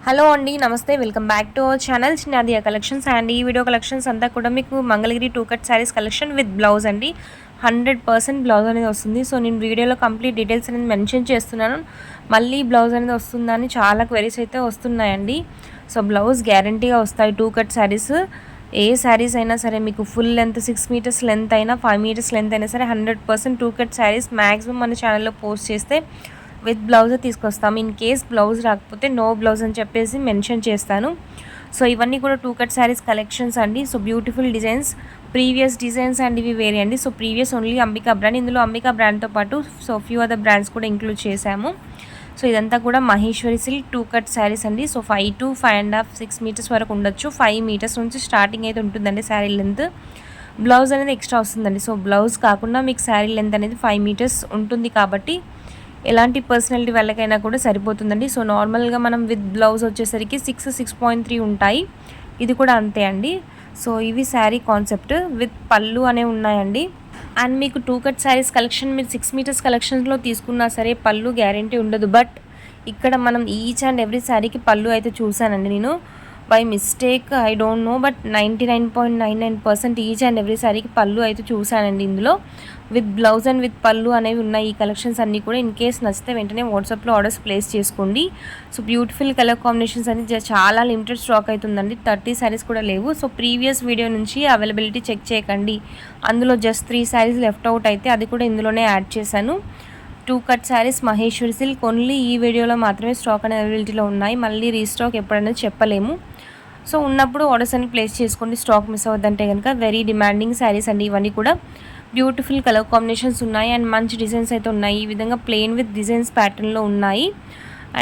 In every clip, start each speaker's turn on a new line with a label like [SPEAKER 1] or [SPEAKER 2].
[SPEAKER 1] Hello అండి, నమస్తే. Welcome back to our channel Chinnadiya collections. And ఈ వీడియో కలెక్షన్స్ అంతా కూడా మీకు Mangalagiri 2 cut saris collection with blouse అండి. 100% బ్లౌజ్ అనేది వస్తుంది. సో నేను వీడియోలో కంప్లీట్ డీటెయిల్స్ అనేది మెన్షన్ చేస్తున్నాను. మళ్ళీ బ్లౌజ్ అనేది వస్తుందని చాలా క్వెరీస్ అయితే వస్తున్నాయండి. సో బ్లౌజ్ గ్యారంటీగా వస్తాయి 2 కట్ శారీస్. ఏ శారీస్ అయినా సరే మీకు ఫుల్ లెంత్ 6 మీటర్స్ లెంత్ అయినా 5 మీటర్స్ లెంత్ అయినా సరే 100% 2 కట్ శారీస్ మ్యాక్సిమం మన ఛానల్లో పోస్ట్ చేస్తే విత్ బ్లౌజ్ తీసుకొస్తాం. ఇన్ కేస్ బ్లౌజ్ రాకపోతే నో బ్లౌజ్ అని చెప్పేసి మెన్షన్ చేస్తాను. సో ఇవన్నీ కూడా 2 కట్ శారీస్ కలెక్షన్స్ అండి. So beautiful designs, previous designs and ఇవి వేరే అండి. So previous only Ambika brand, ఇందులో అంబికా బ్రాండ్తో పాటు సో ఫ్యూ అదర్ బ్రాండ్స్ కూడా ఇంక్లూడ్ చేశాము. సో ఇదంతా కూడా మహేశ్వరి సిల్క్ 2 కట్ శారీస్ అండి. సో 5 to 5.5 6 మీటర్స్ వరకు ఉండొచ్చు. 5 మీటర్స్ నుంచి స్టార్టింగ్ అయితే ఉంటుందండి శారీ లెంత్. బ్లౌజ్ అనేది ఎక్స్ట్రా వస్తుందండి. సో బ్లౌజ్ కాకుండా మీకు శారీ లెంత్ అనేది 5 మీటర్స్ ఉంటుంది కాబట్టి ఎలాంటి పర్సనాలిటీ వాళ్ళకైనా కూడా సరిపోతుందండి. సో నార్మల్గా మనం విత్ బ్లౌజ్ వచ్చేసరికి 6.3 ఉంటాయి. ఇది కూడా అంతే అండి. సో ఇవి శారీ కాన్సెప్ట్ విత్ పళ్ళు అనేవి ఉన్నాయండి. అండ్ మీకు 2 కట్ శారీస్ కలెక్షన్ మీరు 6 మీటర్స్ కలెక్షన్స్లో తీసుకున్నా సరే పళ్ళు గ్యారంటీ ఉండదు. బట్ ఇక్కడ మనం ఈచ్ అండ్ ఎవ్రీ శారీకి పళ్ళు అయితే చూసానండి నేను. By mistake I don't know, but 99.99% each and every శారీకి పళ్ళు అయితే చూసానండి. ఇందులో విత్ బ్లౌజ్ అండ్ విత్ పళ్ళు అనేవి ఉన్నాయి. ఈ కలెక్షన్స్ అన్నీ కూడా ఇన్ కేస్ నచ్చితే వెంటనే వాట్సాప్లో ఆర్డర్స్ ప్లేస్ చేసుకోండి. సో బ్యూటిఫుల్ కలర్ కాంబినేషన్స్ అనేది చాలా లిమిటెడ్ స్టాక్ అవుతుందండి. 30 శారీస్ కూడా లేవు. సో ప్రీవియస్ వీడియో నుంచి అవైలబిలిటీ చెక్ చేయకండి. అందులో జస్ట్ 3 శారీస్ లెఫ్ట్ అవుట్ అయితే అది కూడా ఇందులోనే యాడ్ చేశాను. 2 cut saris Maheshwari silk only ఈ వీడియోలో మాత్రమే స్టాక్ అనేది అవైలబిలిటీలో ఉన్నాయి. మళ్ళీ రీస్టాక్ ఎప్పుడనేది చెప్పలేము. సో ఉన్నప్పుడు ఆర్డర్స్ అని ప్లేస్ చేసుకోండి, స్టాక్ మిస్ అవ్వద్దంటే కనుక. వెరీ డిమాండింగ్ శారీస్ అండి ఇవన్నీ కూడా. బ్యూటిఫుల్ కలర్ కాంబినేషన్స్ ఉన్నాయి అండ్ మంచి డిజైన్స్ అయితే ఉన్నాయి. ఈ విధంగా ప్లెయిన్ విత్ డిజైన్స్ ప్యాటర్న్లో ఉన్నాయి.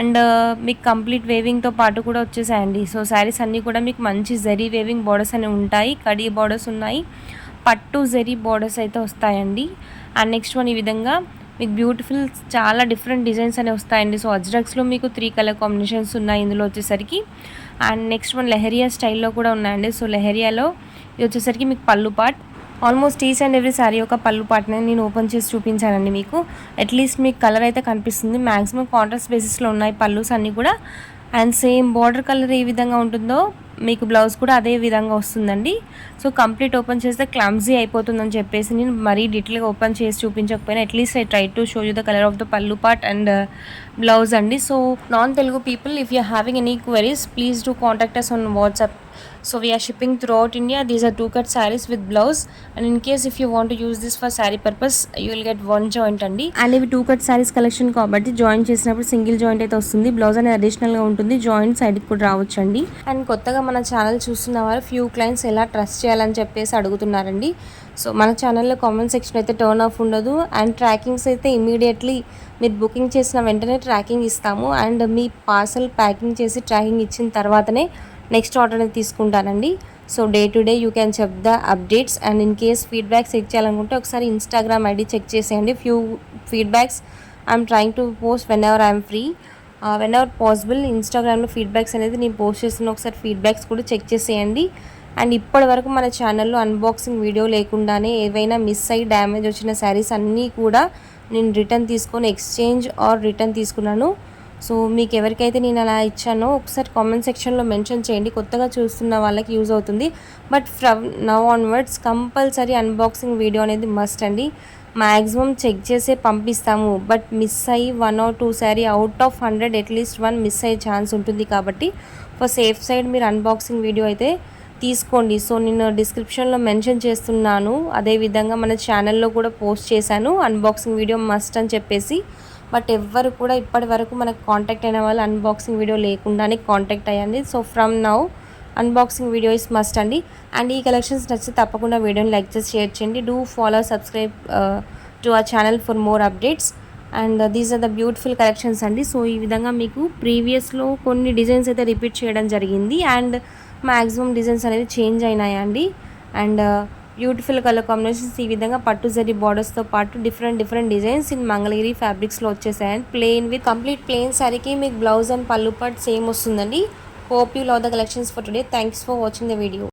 [SPEAKER 1] అండ్ మీకు కంప్లీట్ వేవింగ్తో పాటు కూడా వచ్చేసాయండి. సో శారీస్ అన్నీ కూడా మీకు మంచి జరీ వేవింగ్ బార్డర్స్ అనేవి ఉంటాయి. కడీ బార్డర్స్ ఉన్నాయి, పట్టు జరీ బార్డర్స్ అయితే వస్తాయండి. అండ్ నెక్స్ట్ వన్ ఈ విధంగా మీకు బ్యూటిఫుల్ చాలా డిఫరెంట్ డిజైన్స్ అనేవి వస్తాయండి. సో అజ్రక్స్లో మీకు 3 కలర్ కాంబినేషన్స్ ఉన్నాయి ఇందులో వచ్చేసరికి. అండ్ నెక్స్ట్ వన్ లెహరియా స్టైల్లో కూడా ఉన్నాయండి. సో లెహరియాలో ఇది వచ్చేసరికి మీకు పళ్ళు part. Almost each and every sari ఒక పళ్ళు పార్ట్ని నేను ఓపెన్ చేసి చూపించానండి మీకు. అట్లీస్ట్ మీకు కలర్ అయితే కనిపిస్తుంది. మ్యాక్సిమం కాంట్రాస్ట్ బేసిస్లో ఉన్నాయి పళ్ళుస్ అన్నీ కూడా. అండ్ సేమ్ బార్డర్ కలర్ ఏ విధంగా ఉంటుందో మీకు బ్లౌజ్ కూడా అదే విధంగా వస్తుందండి. సో కంప్లీట్ ఓపెన్ చేస్తే క్లమ్జీ అయిపోతుందని చెప్పేసి నేను మరీ డీటెయిల్గా ఓపెన్ చేసి చూపించకపోయినా at least I try to show you the colour of the pallu part and blouse అండి. So non Telugu people, if you having any queries please do contact us on WhatsApp. So we are shipping throughout India. These are 2 cut sarees with blouse, and in case if you want to use this for saree purpose you will get one joint అండి. And ఇవి 2 cut sarees collection కాబట్టి joint చేసినప్పుడు single joint అయితే వస్తుంది. Blouse అనేది అడిషనల్గా ఉంటుంది. Joint సైడ్కి కూడా రావచ్చండి. అండ్ కొత్తగా మన ఛానల్ చూస్తున్న వారు ఫ్యూ క్లయింట్స్ ఎలా ట్రస్ట్ చేయాలని చెప్పేసి అడుగుతున్నారండి. సో మన ఛానల్లో కామెంట్ సెక్షన్ అయితే టర్న్ ఆఫ్ ఉండదు. అండ్ ట్రాకింగ్స్ అయితే ఇమీడియట్లీ మీరు బుకింగ్ చేసిన వెంటనే ట్రాకింగ్ ఇస్తాము. అండ్ మీ పార్సల్ ప్యాకింగ్ చేసి ట్రాకింగ్ ఇచ్చిన తర్వాతనే నెక్స్ట్ ఆర్డర్ అనేది తీసుకుంటానండి. So day to day you can check the updates. And in case feedbacks check చేయాలనుకుంటే ఒకసారి ఇన్స్టాగ్రామ్ ఐడి చెక్ చేసేయండి. Few feedbacks I'm trying to post whenever I'm free, whenever possible. ఇన్స్టాగ్రామ్లో feedbacks అనేది నేను post చేస్తున్న ఒకసారి feedbacks కూడా check చేసేయండి. అండ్ ఇప్పటి వరకు మన ఛానల్లో అన్బాక్సింగ్ వీడియో లేకుండానే ఏవైనా మిస్ అయ్యి డ్యామేజ్ వచ్చిన శారీస్ అన్నీ కూడా నేను రిటర్న్ తీసుకొని ఎక్స్చేంజ్ ఆర్ రిటర్న్ తీసుకున్నాను. సో మీకు ఎవరికైతే నేను అలా ఇచ్చానో ఒకసారి కామెంట్ సెక్షన్లో మెన్షన్ చేయండి. కొత్తగా చూస్తున్న వాళ్ళకి యూజ్ అవుతుంది. But from now onwards compulsory unboxing video అనేది మస్ట్ అండి. మ్యాక్సిమం చెక్ చేసే పంపిస్తాము. బట్ మిస్ అయ్యి 1 or 2 sari out of 100 at least 1 miss అయ్యే ఛాన్స్ ఉంటుంది. కాబట్టి ఫర్ సేఫ్ సైడ్ మీరు అన్బాక్సింగ్ వీడియో అయితే తీసుకోండి. సో నేను డిస్క్రిప్షన్లో మెన్షన్ చేస్తున్నాను. అదేవిధంగా మన ఛానల్లో కూడా పోస్ట్ చేశాను అన్బాక్సింగ్ వీడియో మస్ట్ అని చెప్పేసి. బట్ ఎవ్వరు కూడా ఇప్పటి వరకు మనకు కాంటాక్ట్ అయిన వాళ్ళు అన్బాక్సింగ్ వీడియో లేకుండానే కాంటాక్ట్ అయ్యండి. So from now unboxing video is must అండి. అండ్ ఈ కలెక్షన్స్ నచ్చితే తప్పకుండా వీడియోని లైక్ చేసి షేర్ చేయండి. Do follow subscribe to our channel for more updates. And these are the beautiful collections అండి. సో ఈ విధంగా మీకు ప్రీవియస్లో కొన్ని డిజైన్స్ అయితే రిపీట్ చేయడం జరిగింది. అండ్ మ్యాక్సిమం డిజైన్స్ అనేది చేంజ్ అయినాయండి. అండ్ బ్యూటిఫుల్ కలర్ కాంబినేషన్స్ ఈ విధంగా పట్టు జరీ బార్డర్స్తో పాటు డిఫరెంట్ డిజైన్స్ ఇన్ మంగళగిరి ఫ్యాబ్రిక్స్లో వచ్చేసాయండి. ప్లెయిన్ విత్ కంప్లీట్ ప్లెయిన్ శారీకి మీకు బ్లౌజ్ అండ్ పళ్ళు పార్ట్ సేమ్ వస్తుందండి. Hope you love the collections for today. Thanks for watching the video.